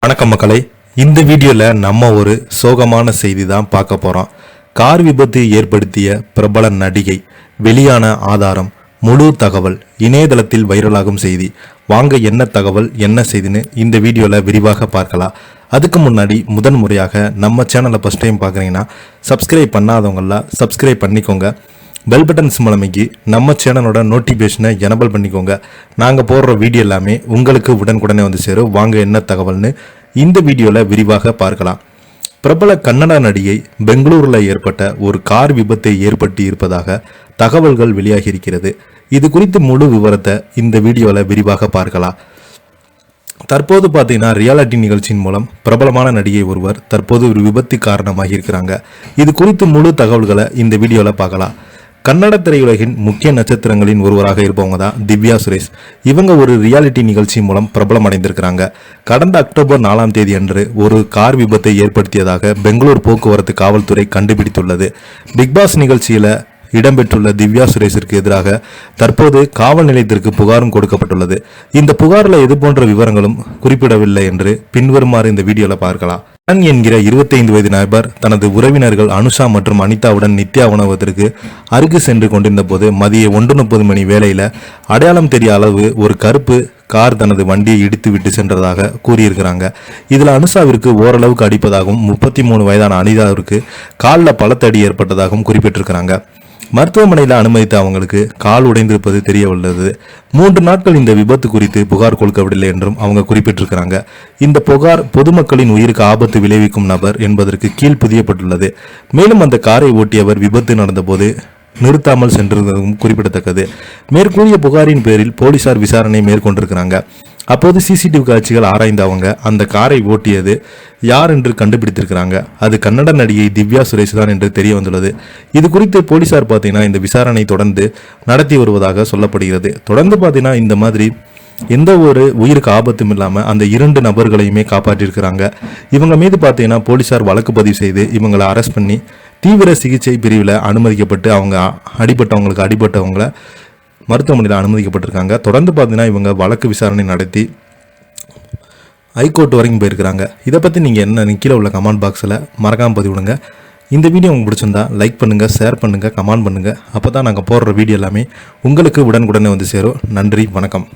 வணக்கம் மக்களே, இந்த வீடியோவில் நம்ம ஒரு சோகமான செய்தி தான் பார்க்க போகிறோம். கார் விபத்து ஏற்படுத்திய பிரபல நடிகை, வெளியான ஆதாரம், முழு தகவல், இணையதளத்தில் வைரலாகும் செய்தி. வாங்க என்ன தகவல் என்ன செய்தின்னு இந்த வீடியோவில் விரிவாக பார்க்கலாம். அதுக்கு முன்னாடி முதன் முறையாக நம்ம சேனலை ஃபஸ்ட் டைம் பார்க்குறீங்கன்னா சப்ஸ்கிரைப் பண்ணாதவங்களாம் சப்ஸ்கிரைப் பண்ணிக்கோங்க. பெல் பட்டன் சிம்பல் அமைக்கி நம்ம சேனலோட நோட்டிஃபிகேஷனை எனபிள் பண்ணிக்கோங்க. நாங்கள் போடுற வீடியோ எல்லாமே உங்களுக்கு உடனுக்குடனே வந்து சேரும். வாங்க என்ன தகவல்னு இந்த வீடியோவில் விரிவாக பார்க்கலாம். பிரபல கன்னட நடிகை பெங்களூரில் ஏற்பட்ட ஒரு கார் விபத்தை ஏற்படுத்தி இருப்பதாக தகவல்கள் வெளியாகி இருக்கிறது. இது குறித்து முழு விவரத்தை இந்த வீடியோவில் விரிவாக பார்க்கலாம். தற்போது பார்த்தீங்கன்னா ரியாலிட்டி நிகழ்ச்சியின் மூலம் பிரபலமான நடிகை ஒருவர் தற்போது ஒரு விபத்து காரணமாகி இருக்கிறாங்க. இது குறித்து முழு தகவல்களை இந்த வீடியோவில் பார்க்கலாம். கன்னட திரையுலகின் முக்கிய நட்சத்திரங்களின் ஒருவராக இருப்பவங்க தான் திவ்யா சுரேஷ். இவங்க ஒரு ரியாலிட்டி நிகழ்ச்சி மூலம் பிரபலம் அடைந்திருக்கிறாங்க. கடந்த அக்டோபர் 4ஆம் தேதி அன்று ஒரு கார் விபத்தை ஏற்படுத்தியதாக பெங்களூர் போக்குவரத்து காவல்துறை கண்டுபிடித்துள்ளது. பிக்பாஸ் நிகழ்ச்சியில் இடம்பெற்றுள்ள திவ்யா சுரேஷிற்கு எதிராக தற்போது காவல் நிலையத்திற்கு புகாரும் கொடுக்கப்பட்டுள்ளது. இந்த புகாரில் இது போன்ற விவரங்களும் குறிப்பிடவில்லை என்று பின்வருமாறு இந்த வீடியோவில் பார்க்கலாம். என்கிற 25 வயது நபர் தனது உறவினர்கள் அனுஷா மற்றும் அனிதாவுடன் நித்யா உணவகத்திற்கு அருகு சென்று கொண்டிருந்த போது மதிய 1:30 மணி வேளையில் அடையாளம் தெரிய அளவு ஒரு கருப்பு கார் தனது வண்டியை இடித்து விட்டு சென்றதாக கூறியிருக்கிறாங்க. இதில் அனுஷாவிற்கு ஓரளவுக்கு அடிப்பதாகவும் 33 வயதான அனிதாவிற்கு காலில் பலத்தடி ஏற்பட்டதாகவும் குறிப்பிட்டிருக்கிறாங்க. மருத்துவமனையில் அனுமதித்த அவங்களுக்கு கால் உடைந்திருப்பது தெரிய உள்ளது. 3 நாட்கள் இந்த விபத்து குறித்து புகார் கொடுக்கவில்லை என்றும் அவங்க குறிப்பிட்டிருக்கிறாங்க. இந்த புகார் பொதுமக்களின் உயிருக்கு ஆபத்து விளைவிக்கும் நபர் என்பதற்கு கீழ் பதியப்பட்டுள்ளது. மேலும் அந்த காரை ஓட்டியவர் விபத்து நடந்தபோது நிறுத்தாமல் சென்றிருந்ததும் குறிப்பிடத்தக்கது. மேற்கூறிய புகாரின் பேரில் போலீசார் விசாரணை மேற்கொண்டிருக்கிறாங்க. அப்போது சிசிடிவி காட்சிகள் ஆராய்ந்த அவங்க அந்த காரை ஓட்டியது யார் என்று கண்டுபிடித்திருக்கிறாங்க. அது கன்னட நடிகை திவ்யா சுரேஷ் தான் என்று தெரிய வந்துள்ளது. இது குறித்து போலீசார் பார்த்தீங்கன்னா இந்த விசாரணை தொடர்ந்து நடத்தி வருவதாக சொல்லப்படுகிறது. தொடர்ந்து பார்த்தீங்கன்னா இந்த மாதிரி எந்த ஒரு உயிருக்கு ஆபத்தும் இல்லாமல் அந்த 2 நபர்களையுமே காப்பாற்றியிருக்கிறாங்க. இவங்க மீது பார்த்தீங்கன்னா போலீசார் வழக்கு பதிவு செய்து இவங்களை அரெஸ்ட் பண்ணி தீவிர சிகிச்சை பிரிவில் அனுமதிக்கப்பட்டு அவங்க அடிபட்டவங்களை மருத்துவமனையில் அனுமதிக்கப்பட்டிருக்காங்க. தொடர்ந்து பார்த்தீங்கன்னா இவங்க வழக்கு விசாரணை நடத்தி ஹைகோர்ட் வரைக்கும் போயிருக்கிறாங்க. இதை பற்றி நீங்கள் என்ன கீழே உள்ள கமெண்ட் பாக்ஸில் மறக்காமல் பதிவிடுங்க. இந்த வீடியோ உங்களுக்கு பிடிச்சிருந்தா லைக் பண்ணுங்கள், ஷேர் பண்ணுங்கள், கமெண்ட் பண்ணுங்கள். அப்போ தான் நாங்கள் போடுற வீடியோ எல்லாமே உங்களுக்கு உடனுக்குடனே வந்து சேரும். நன்றி, வணக்கம்.